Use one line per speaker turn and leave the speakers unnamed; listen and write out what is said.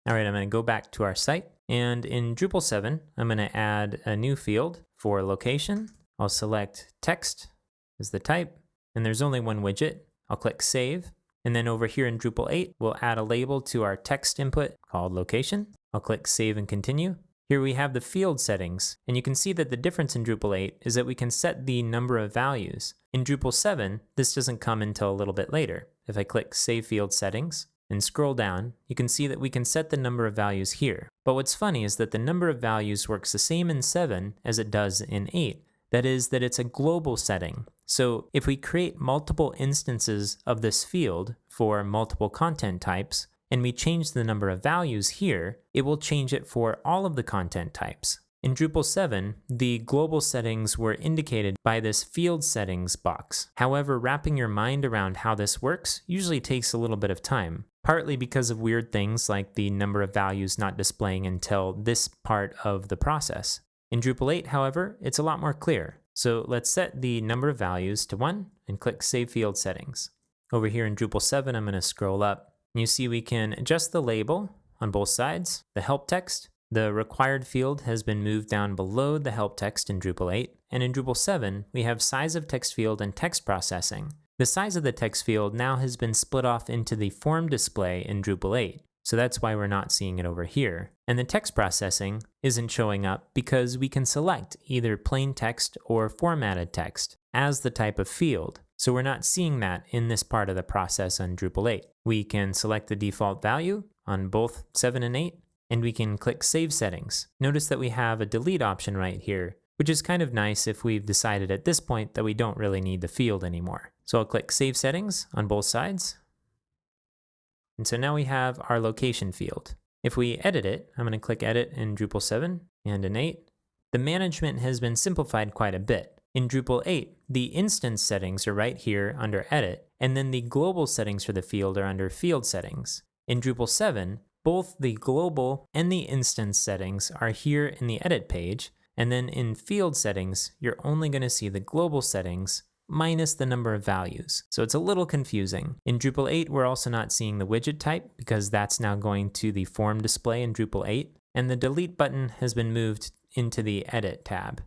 All right, I'm going to go back to our site. And in Drupal 7, I'm going to add a new field for location. I'll select text as the type, and there's only one widget. I'll click Save. And then over here in Drupal 8, we'll add a label to our text input called location. I'll click Save and Continue. Here we have the field settings, and you can see that the difference in Drupal 8 is that we can set the number of values. In Drupal 7, this doesn't come until a little bit later. If I click Save Field Settings and scroll down, you can see that we can set the number of values here. But what's funny is that the number of values works the same in 7 as it does in 8. That is, that it's a global setting. So if we create multiple instances of this field for multiple content types, and we change the number of values here, it will change it for all of the content types. In Drupal 7, the global settings were indicated by this field settings box. However, wrapping your mind around how this works usually takes a little bit of time, partly because of weird things like the number of values not displaying until this part of the process. In Drupal 8, however, it's a lot more clear. So let's set the number of values to 1 and click Save Field Settings. Over here in Drupal 7, I'm going to scroll up. You see we can adjust the label on both sides, the help text. The required field has been moved down below the help text in Drupal 8. And in Drupal 7, we have size of text field and text processing. The size of the text field now has been split off into the form display in Drupal 8. So that's why we're not seeing it over here. And the text processing isn't showing up because we can select either plain text or formatted text as the type of field. So we're not seeing that in this part of the process on Drupal 8. We can select the default value on both 7 and 8, and we can click Save Settings. Notice that we have a delete option right here, which is kind of nice if we've decided at this point that we don't really need the field anymore. So I'll click Save Settings on both sides. And so now we have our location field. If we edit it, I'm going to click Edit in Drupal 7 and in 8. The management has been simplified quite a bit. In Drupal 8, the instance settings are right here under Edit, and then the global settings for the field are under Field Settings. In Drupal 7, both the global and the instance settings are here in the Edit page, and then in Field Settings, you're only going to see the global settings minus the number of values. So it's a little confusing. In Drupal 8, we're also not seeing the widget type because that's now going to the form display in Drupal 8, and the delete button has been moved into the Edit tab.